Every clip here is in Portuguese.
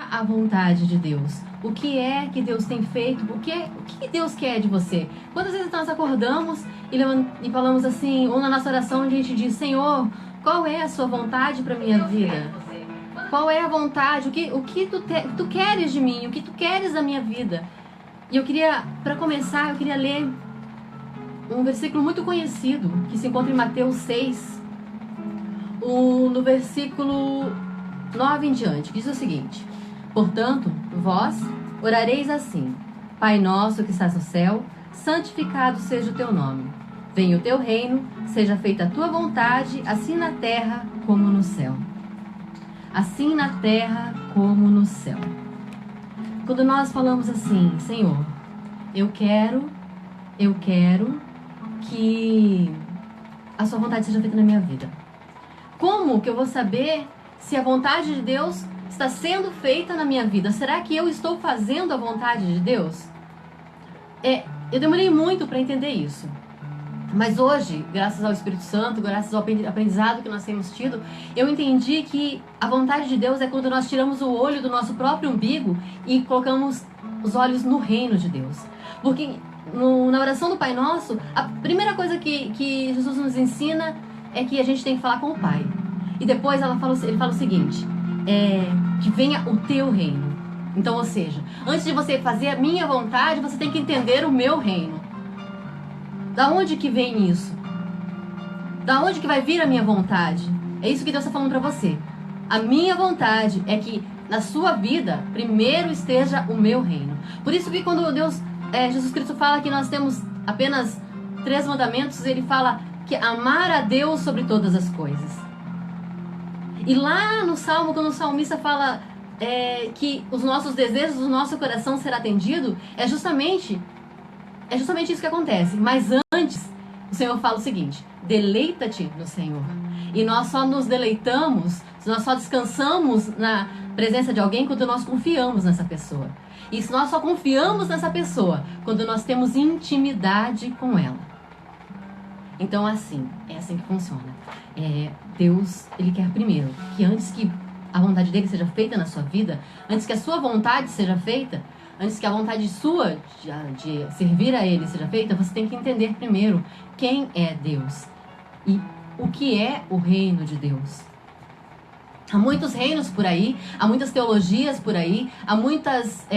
a vontade de Deus? O que é que Deus tem feito? O que Deus quer de você? Quantas vezes nós acordamos e falamos assim, ou na nossa oração a gente diz, Senhor, qual é a sua vontade para minha vida? Qual é a vontade? O que tu queres de mim? O que tu queres da minha vida? E eu queria, para começar, eu queria ler um versículo muito conhecido, que se encontra em Mateus 6, no versículo 9 em diante, que diz o seguinte: portanto, vós orareis assim: Pai nosso que estás no céu, santificado seja o teu nome. Venha o teu reino, seja feita a tua vontade, assim na terra como no céu. Assim na terra como no céu. Quando nós falamos assim, Senhor, eu quero que a sua vontade seja feita na minha vida. Como que eu vou saber se a vontade de Deus está sendo feita na minha vida? Será que eu estou fazendo a vontade de Deus? Eu demorei muito para entender isso. Mas hoje, graças ao Espírito Santo, graças ao aprendizado que nós temos tido, eu entendi que a vontade de Deus é quando nós tiramos o olho do nosso próprio umbigo e colocamos os olhos no reino de Deus. Porque na oração do Pai Nosso, a primeira coisa que Jesus nos ensina é que a gente tem que falar com o Pai. E depois ele fala o seguinte, que venha o teu reino. Então, ou seja, antes de você fazer a minha vontade, você tem que entender o meu reino. Da onde que vem isso? Da onde que vai vir a minha vontade? É isso que Deus está falando para você. A minha vontade é que na sua vida primeiro esteja o meu reino. Por isso que quando Jesus Cristo fala que nós temos apenas 3 mandamentos, ele fala que amar a Deus sobre todas as coisas. E lá no Salmo, quando o salmista fala que os nossos desejos do nosso coração será atendido, é justamente isso que acontece. Mas antes, o Senhor fala o seguinte: deleita-te no Senhor. E nós só nos deleitamos, nós só descansamos na presença de alguém quando nós confiamos nessa pessoa. E se nós só confiamos nessa pessoa quando nós temos intimidade com ela. Então é assim que funciona. Deus, Ele quer primeiro que antes que a vontade dele seja feita na sua vida, antes que a sua vontade seja feita, antes que a vontade sua de servir a Ele seja feita, você tem que entender primeiro quem é Deus e o que é o reino de Deus. Há muitos reinos por aí, há muitas teologias por aí, há muitas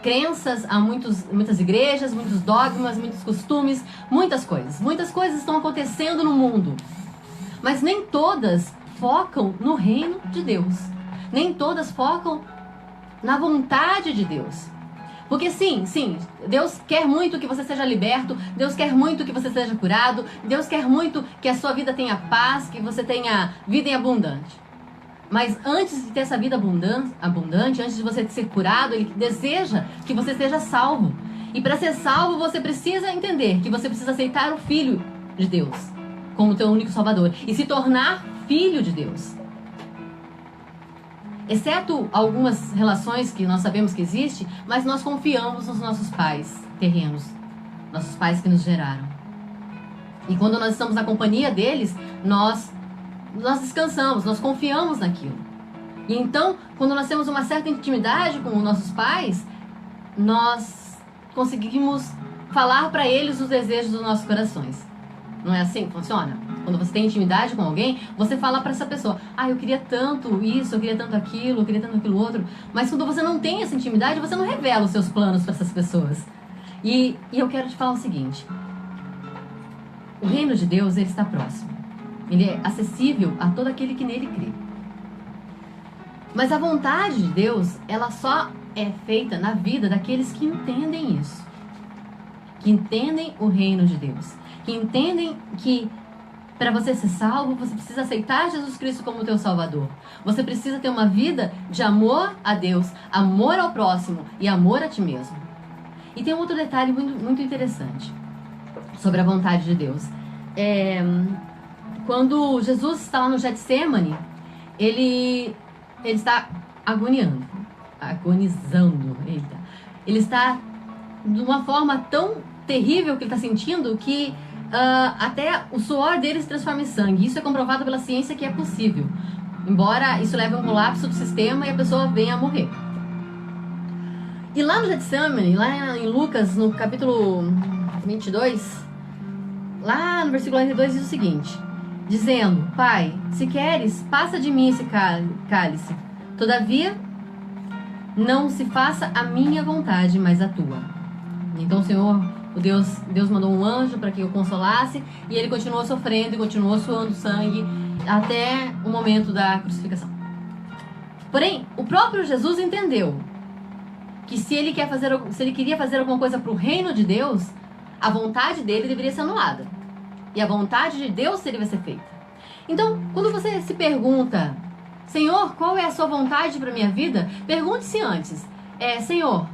crenças, há muitas igrejas, muitos dogmas, muitos costumes, muitas coisas. Muitas coisas estão acontecendo no mundo, mas nem todas focam no reino de Deus. Nem todas focam na vontade de Deus. Porque sim, Deus quer muito que você seja liberto, Deus quer muito que você seja curado, Deus quer muito que a sua vida tenha paz, que você tenha vida em abundante. Mas antes de ter essa vida abundante, antes de você ser curado, Ele deseja que você seja salvo. E para ser salvo, você precisa entender que você precisa aceitar o Filho de Deus como teu único Salvador e se tornar filho de Deus. Exceto algumas relações que nós sabemos que existem, mas nós confiamos nos nossos pais terrenos, nossos pais que nos geraram. E quando nós estamos na companhia deles, nós descansamos, nós confiamos naquilo. E então, quando nós temos uma certa intimidade com os nossos pais, nós conseguimos falar para eles os desejos dos nossos corações. Não é assim que funciona? Quando você tem intimidade com alguém, você fala para essa pessoa: eu queria tanto isso, eu queria tanto aquilo, eu queria tanto aquilo outro. Mas quando você não tem essa intimidade, você não revela os seus planos para essas pessoas. E eu quero te falar o seguinte: o reino de Deus, ele está próximo. Ele é acessível a todo aquele que nele crê. Mas a vontade de Deus, ela só é feita na vida daqueles que entendem isso. Que entendem o reino de Deus. Que entendem que para você ser salvo, você precisa aceitar Jesus Cristo como teu Salvador. Você precisa ter uma vida de amor a Deus, amor ao próximo e amor a ti mesmo. E tem um outro detalhe muito, muito interessante sobre a vontade de Deus. Quando Jesus está lá no Getsemane, ele está agonizando. Ele está de uma forma tão terrível que ele está sentindo que até o suor dele se transforma em sangue. Isso é comprovado pela ciência que é possível. embora isso leve a um colapso do sistema e a pessoa venha a morrer. E lá no Getsemane, lá em Lucas, no capítulo 22, lá no versículo 42 diz o seguinte, dizendo, Pai, se queres, passa de mim esse cálice. Todavia, não se faça a minha vontade, mas a tua. Então o Senhor, Deus mandou um anjo para que o consolasse, e ele continuou sofrendo e continuou suando sangue até o momento da crucificação. Porém, o próprio Jesus entendeu que se ele queria fazer alguma coisa para o reino de Deus, a vontade dele deveria ser anulada. E a vontade de Deus deveria ser feita. Então, quando você se pergunta, Senhor, qual é a sua vontade para a minha vida? Pergunte-se antes, Senhor,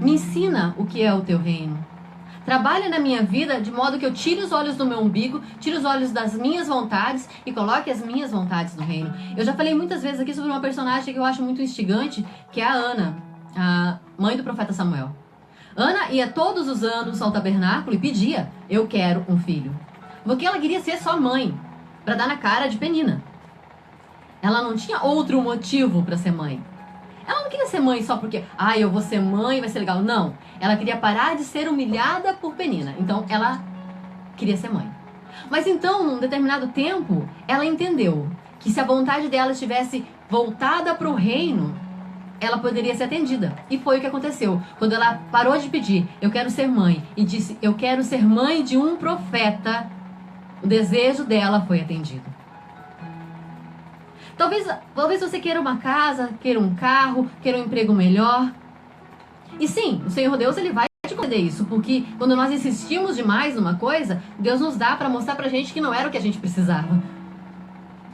me ensina o que é o teu reino. Trabalhe na minha vida de modo que eu tire os olhos do meu umbigo, tire os olhos das minhas vontades e coloque as minhas vontades no reino. Eu já falei muitas vezes aqui sobre uma personagem que eu acho muito instigante, que é a Ana, a mãe do profeta Samuel. Ana ia todos os anos ao tabernáculo e pedia, eu quero um filho. Porque ela queria ser só mãe, para dar na cara de Penina. Ela não tinha outro motivo para ser mãe. Ela não queria ser mãe só porque, eu vou ser mãe, vai ser legal. Não, ela queria parar de ser humilhada por Penina. Então, ela queria ser mãe. Mas então, num determinado tempo, ela entendeu que se a vontade dela estivesse voltada para o reino, ela poderia ser atendida. E foi o que aconteceu. Quando ela parou de pedir, eu quero ser mãe, e disse, eu quero ser mãe de um profeta, o desejo dela foi atendido. Talvez você queira uma casa, queira um carro, queira um emprego melhor. E sim, o Senhor Deus, ele vai te conceder isso, porque quando nós insistimos demais numa coisa, Deus nos dá para mostrar pra gente que não era o que a gente precisava.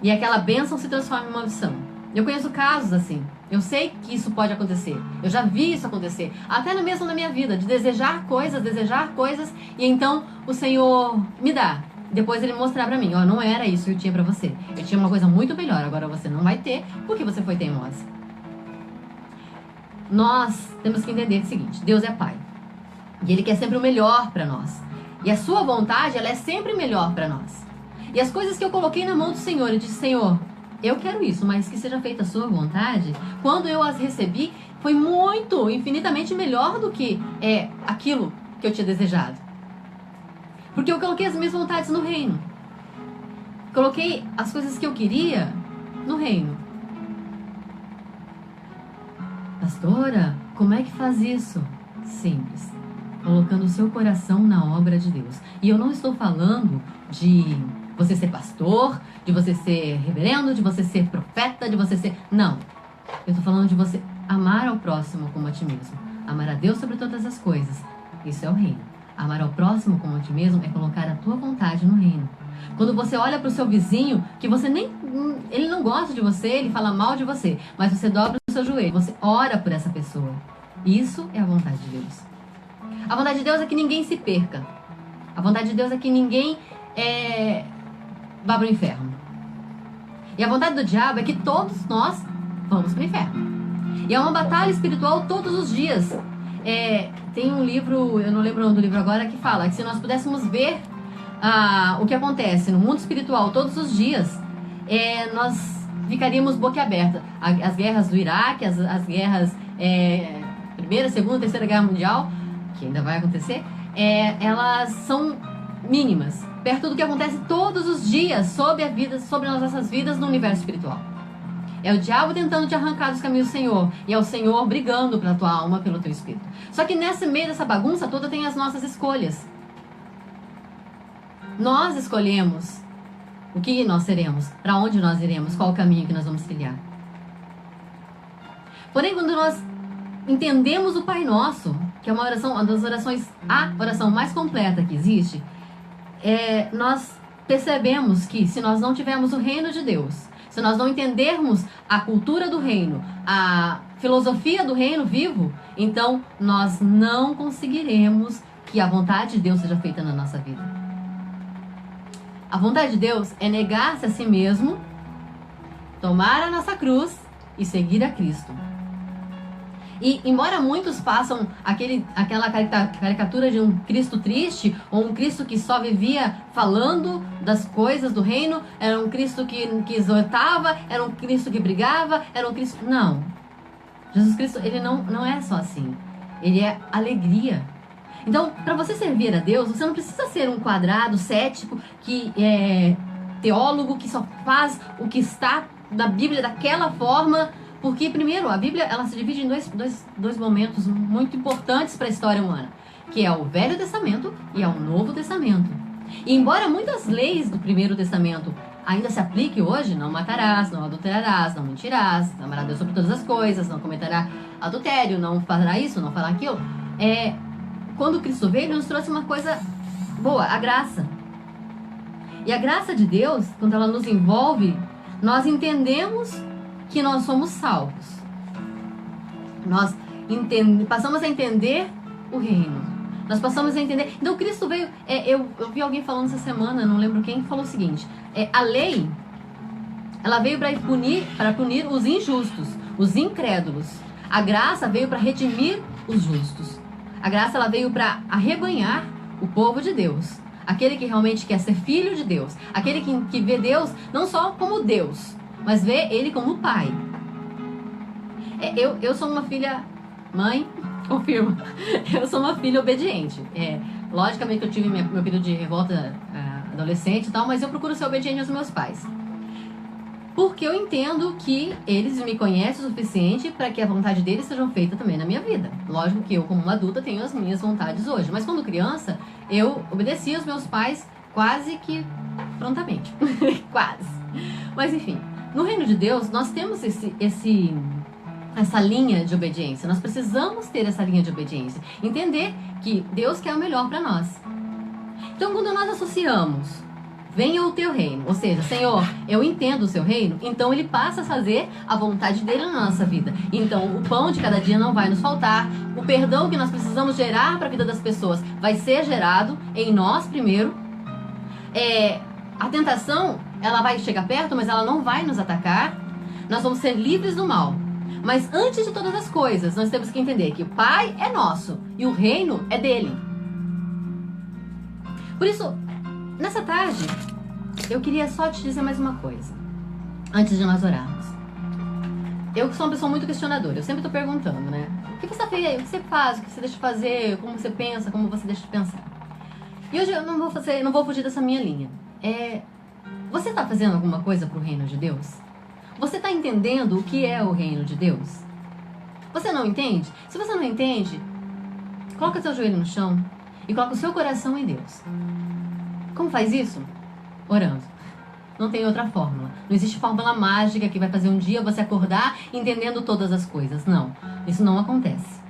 E aquela bênção se transforma em uma maldição. Eu conheço casos assim. Eu sei que isso pode acontecer. Eu já vi isso acontecer. Até mesmo na minha vida, de desejar coisas, e então o Senhor me dá. Depois ele mostrar pra mim, não era isso que eu tinha pra você. Eu tinha uma coisa muito melhor, agora você não vai ter, porque você foi teimosa. Nós temos que entender o seguinte, Deus é Pai. E Ele quer sempre o melhor pra nós. E a sua vontade, ela é sempre melhor pra nós. E as coisas que eu coloquei na mão do Senhor, eu disse, Senhor, eu quero isso, mas que seja feita a sua vontade. Quando eu as recebi, foi muito, infinitamente melhor do que aquilo que eu tinha desejado. Porque eu coloquei as minhas vontades no reino. Coloquei as coisas que eu queria no reino. Pastora, como é que faz isso? Simples. Colocando o seu coração na obra de Deus. E eu não estou falando de você ser pastor, de você ser reverendo, de você ser profeta, de você ser... Não. Eu estou falando de você amar ao próximo como a ti mesmo. Amar a Deus sobre todas as coisas. Isso é o reino. Amar ao próximo como a ti mesmo é colocar a tua vontade no reino. Quando você olha para o seu vizinho, que você ele não gosta de você, ele fala mal de você, mas você dobra o seu joelho, você ora por essa pessoa. Isso é a vontade de Deus. A vontade de Deus é que ninguém se perca. A vontade de Deus é que ninguém vá para o inferno. E a vontade do diabo é que todos nós vamos para o inferno. E é uma batalha espiritual todos os dias. Tem um livro, eu não lembro o nome do livro agora, que fala que se nós pudéssemos ver o que acontece no mundo espiritual todos os dias, nós ficaríamos boquiaberta. As guerras do Iraque, as guerras Primeira, Segunda, Terceira Guerra Mundial, que ainda vai acontecer, elas são mínimas, perto do que acontece todos os dias sobre as nossas vidas no universo espiritual. É o diabo tentando te arrancar dos caminhos do Senhor. E é o Senhor brigando pela tua alma, pelo teu espírito. Só que nesse meio dessa bagunça toda tem as nossas escolhas. Nós escolhemos o que nós seremos, para onde nós iremos, qual o caminho que nós vamos trilhar. Porém, quando nós entendemos o Pai Nosso, que é uma das orações, a oração mais completa que existe, nós percebemos que se nós não tivermos o reino de Deus, se nós não entendermos a cultura do reino, a filosofia do reino vivo, então nós não conseguiremos que a vontade de Deus seja feita na nossa vida. A vontade de Deus é negar-se a si mesmo, tomar a nossa cruz e seguir a Cristo. E embora muitos façam aquela caricatura de um Cristo triste, ou um Cristo que só vivia falando das coisas do reino, era um Cristo que exortava, era um Cristo que brigava, era um Cristo... Não. Jesus Cristo, ele não é só assim. Ele é alegria. Então, para você servir a Deus, você não precisa ser um quadrado cético, que é teólogo, que só faz o que está na Bíblia daquela forma. Porque, primeiro, a Bíblia ela se divide em dois momentos muito importantes para a história humana, que é o Velho Testamento e é o Novo Testamento. E embora muitas leis do Primeiro Testamento ainda se apliquem hoje, não matarás, não adulterarás, não mentirás, amarás Deus sobre todas as coisas, não cometerá adultério, não fará isso, não fará aquilo, quando Cristo veio, ele nos trouxe uma coisa boa, a graça. E a graça de Deus, quando ela nos envolve, nós entendemos que nós somos salvos. Nós passamos a entender o reino. Nós passamos a entender... Então, Cristo veio... eu vi alguém falando essa semana, não lembro quem, falou o seguinte. A lei, ela veio para punir os injustos, os incrédulos. A graça veio para redimir os justos. A graça, ela veio para arrebanhar o povo de Deus. Aquele que realmente quer ser filho de Deus. Aquele que vê Deus não só como Deus, mas vê ele como pai. Eu sou uma filha... Mãe, confirma. Eu sou uma filha obediente. Logicamente que eu tive meu período de revolta adolescente e tal, mas eu procuro ser obediente aos meus pais. Porque eu entendo que eles me conhecem o suficiente para que a vontade deles seja feita também na minha vida. Lógico que eu, como uma adulta, tenho as minhas vontades hoje. Mas quando criança, eu obedecia aos meus pais quase que prontamente. Quase. Mas enfim, no reino de Deus, nós temos essa linha de obediência. Nós precisamos ter essa linha de obediência. Entender que Deus quer o melhor para nós. Então, quando nós associamos venha o teu reino, ou seja, Senhor, eu entendo o seu reino, então ele passa a fazer a vontade dele na nossa vida. Então, o pão de cada dia não vai nos faltar, o perdão que nós precisamos gerar para a vida das pessoas vai ser gerado em nós primeiro. A tentação, ela vai chegar perto, mas ela não vai nos atacar. Nós vamos ser livres do mal. Mas antes de todas as coisas, nós temos que entender que o Pai é nosso e o reino é dele. Por isso, nessa tarde, eu queria só te dizer mais uma coisa, antes de nós orarmos. Eu sou uma pessoa muito questionadora, eu sempre estou perguntando, né? O que você fez? O que você faz? O que você deixa de fazer? Como você pensa? Como você deixa de pensar? E hoje eu não vou fugir dessa minha linha. Você está fazendo alguma coisa para o reino de Deus? Você está entendendo o que é o reino de Deus? Você não entende? Se você não entende, coloca seu joelho no chão e coloca o seu coração em Deus. Como faz isso? Orando. Não tem outra fórmula. Não existe fórmula mágica que vai fazer um dia você acordar entendendo todas as coisas. Não. Isso não acontece.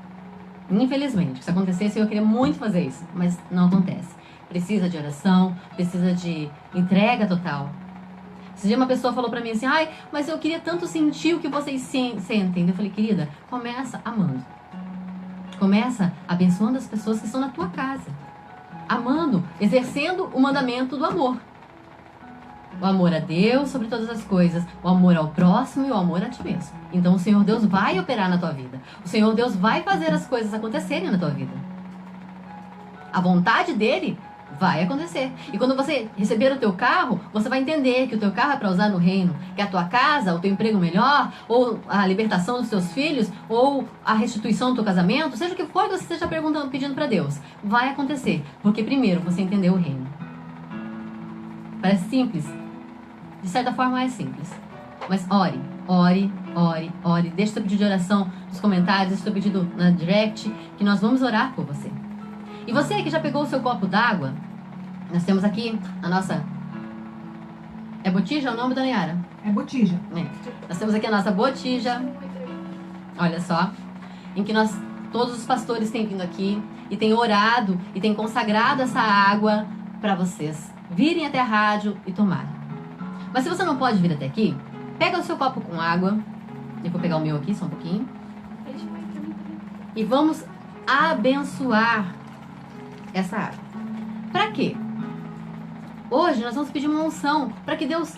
Infelizmente. Se acontecesse, eu queria muito fazer isso. Mas não acontece. Precisa de oração. Precisa de entrega total. Esse dia uma pessoa falou pra mim assim, mas eu queria tanto sentir o que vocês sentem. Eu falei, querida, começa amando. Começa abençoando as pessoas que estão na tua casa. Amando, exercendo o mandamento do amor. O amor a Deus sobre todas as coisas, o amor ao próximo e o amor a ti mesmo. Então o Senhor Deus vai operar na tua vida. O Senhor Deus vai fazer as coisas acontecerem na tua vida. A vontade dele vai acontecer. E quando você receber o teu carro, você vai entender que o teu carro é para usar no reino, que a tua casa, o teu emprego melhor, ou a libertação dos teus filhos, ou a restituição do teu casamento, seja o que for que você esteja pedindo para Deus, vai acontecer, porque primeiro você entendeu o reino. Parece simples? De certa forma é simples. Mas ore, ore, ore, ore. Deixa seu pedido de oração nos comentários, deixa seu pedido na direct, que nós vamos orar por você. E você que já pegou o seu copo d'água, nós temos aqui a nossa... É botija o nome, dona Yara? É botija. Nós temos aqui a nossa botija. Olha só. Em que todos os pastores têm vindo aqui e têm orado e têm consagrado essa água para vocês virem até a rádio e tomarem. Mas se você não pode vir até aqui, pega o seu copo com água. Eu vou pegar o meu aqui só um pouquinho. E vamos abençoar essa água. Para quê? Hoje nós vamos pedir uma unção para que Deus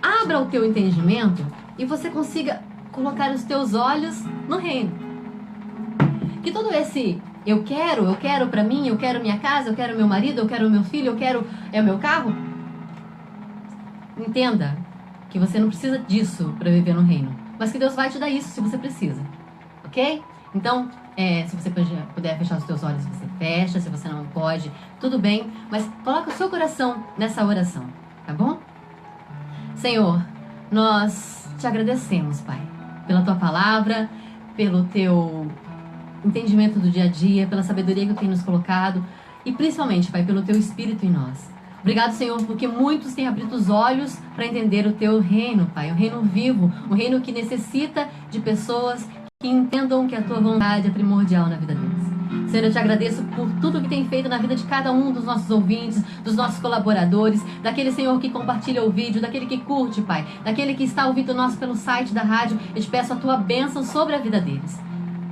abra o teu entendimento e você consiga colocar os teus olhos no reino. que todo esse eu quero pra mim, eu quero minha casa, eu quero meu marido, eu quero meu filho, eu quero o meu carro. Entenda que você não precisa disso para viver no reino, mas que Deus vai te dar isso se você precisa, ok? Então, se você puder fechar os seus olhos, você fecha. Se você não pode, tudo bem, mas coloca o seu coração nessa oração, tá bom? Senhor, nós te agradecemos, Pai, pela tua palavra, pelo teu entendimento do dia a dia, pela sabedoria que tu tem nos colocado e principalmente, Pai, pelo teu Espírito em nós. Obrigado, Senhor, porque muitos têm abrido os olhos para entender o teu reino, Pai, o reino vivo, um reino que necessita de pessoas que entendam que a tua vontade é primordial na vida deles. Senhor, eu te agradeço por tudo que tem feito na vida de cada um dos nossos ouvintes, dos nossos colaboradores, daquele, Senhor, que compartilha o vídeo, daquele que curte, Pai, daquele que está ouvindo nós pelo site da rádio. Eu te peço a tua bênção sobre a vida deles.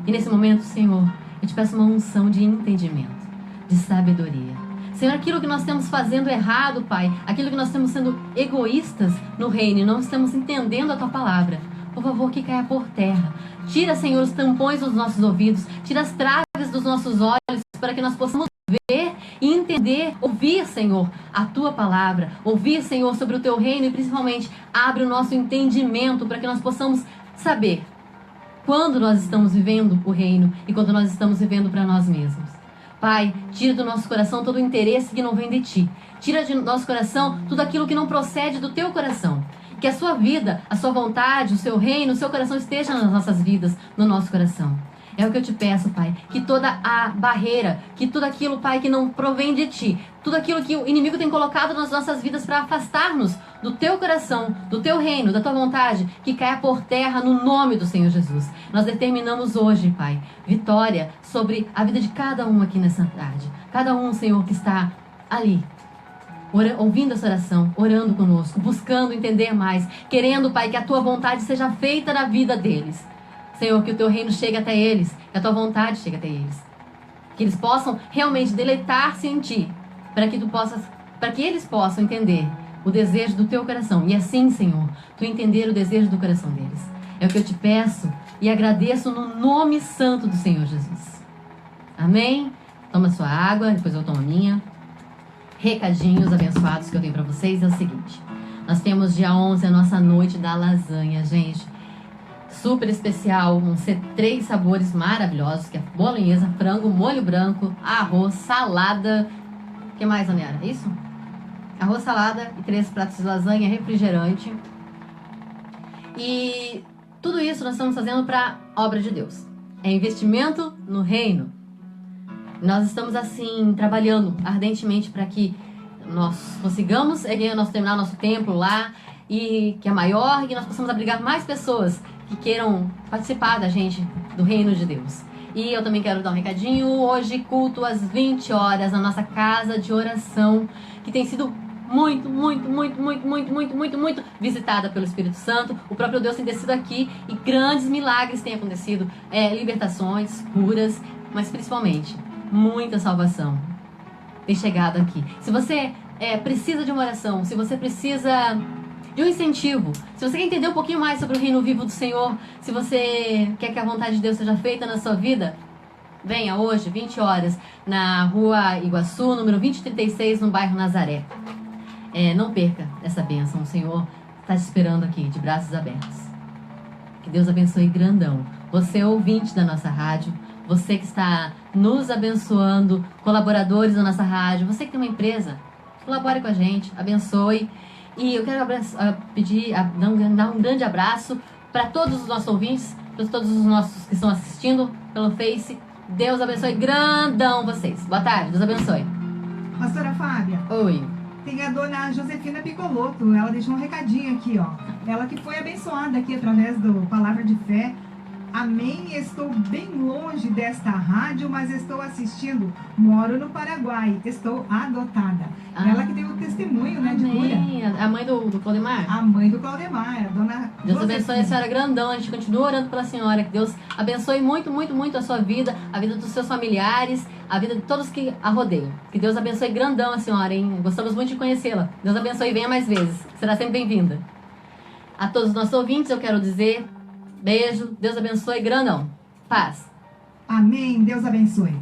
E nesse momento, Senhor, eu te peço uma unção de entendimento, de sabedoria. Senhor, aquilo que nós estamos fazendo errado, Pai, aquilo que nós estamos sendo egoístas no reino e não estamos entendendo a tua palavra, por favor, que caia por terra. Tira, Senhor, os tampões dos nossos ouvidos, tira as traves dos nossos olhos, para que nós possamos ver e entender, ouvir, Senhor, a tua palavra, ouvir, Senhor, sobre o teu reino e principalmente abre o nosso entendimento para que nós possamos saber quando nós estamos vivendo o reino e quando nós estamos vivendo para nós mesmos. Pai, tira do nosso coração todo o interesse que não vem de ti. Tira de nosso coração tudo aquilo que não procede do teu coração. Que a sua vida, a sua vontade, o seu reino, o seu coração esteja nas nossas vidas, no nosso coração. É o que eu te peço, Pai, que toda a barreira, que tudo aquilo, Pai, que não provém de ti, tudo aquilo que o inimigo tem colocado nas nossas vidas para afastar-nos do teu coração, do teu reino, da tua vontade, que caia por terra no nome do Senhor Jesus. Nós determinamos hoje, Pai, vitória sobre a vida de cada um aqui nessa tarde. Cada um, Senhor, que está ali, ouvindo essa oração, orando conosco, buscando entender mais, querendo, Pai, que a tua vontade seja feita na vida deles. Senhor, que o teu reino chegue até eles, que a tua vontade chegue até eles. Que eles possam realmente deleitar-se em ti, para que eles possam entender o desejo do teu coração. E assim, Senhor, tu entender o desejo do coração deles. É o que eu te peço e agradeço no nome santo do Senhor Jesus. Amém? Toma sua água, depois eu tomo a minha. Recadinhos abençoados que eu tenho para vocês é o seguinte. Nós temos dia 11 a nossa noite da lasanha, gente. Super especial, vão ser 3 sabores maravilhosos, que é bolonhesa, frango, molho branco, arroz, salada. O que mais, Aniara? É isso? Arroz, salada e 3 pratos de lasanha, refrigerante. E tudo isso nós estamos fazendo para a obra de Deus. É investimento no reino. Nós estamos, assim, trabalhando ardentemente para que nós consigamos terminar nosso templo lá, e que é maior, e que nós possamos abrigar mais pessoas que queiram participar da gente, do reino de Deus. E eu também quero dar um recadinho. Hoje, culto às 20 horas na nossa casa de oração, que tem sido muito visitada pelo Espírito Santo. O próprio Deus tem descido aqui e grandes milagres têm acontecido, libertações, curas, mas principalmente muita salvação tem chegado aqui. Se você precisa de uma oração, se você precisa de um incentivo, se você quer entender um pouquinho mais sobre o reino vivo do Senhor, se você quer que a vontade de Deus seja feita na sua vida, venha hoje, 20 horas, na Rua Iguaçu, número 2036, no bairro Nazaré. Não perca essa bênção, o Senhor está te esperando aqui, de braços abertos. Que Deus abençoe grandão. Você ouvinte da nossa rádio, você que está nos abençoando, colaboradores da nossa rádio, você que tem uma empresa, colabore com a gente, abençoe. E eu quero dar um grande abraço para todos os nossos ouvintes, para todos os nossos que estão assistindo pelo Face. Deus abençoe grandão vocês. Boa tarde, Deus abençoe. Pastora Fábia. Oi. Tem a dona Josefina Picoloto, ela deixou um recadinho aqui, ó. Ela que foi abençoada aqui através do Palavra de Fé. Amém, estou bem longe desta rádio, mas estou assistindo. Moro no Paraguai, estou adotada. Ela que deu o testemunho, né, de cura. A mãe do Claudemar? A mãe do Claudemar, a dona Deus abençoe a senhora grandão. A gente continua orando pela senhora. Que Deus abençoe muito a sua vida, a vida dos seus familiares, a vida de todos que a rodeiam. Que Deus abençoe grandão a senhora, hein? Gostamos muito de conhecê-la. Deus abençoe e venha mais vezes. Será sempre bem-vinda. A todos os nossos ouvintes, eu quero dizer... Beijo, Deus abençoe grandão. Paz. Amém. Deus abençoe.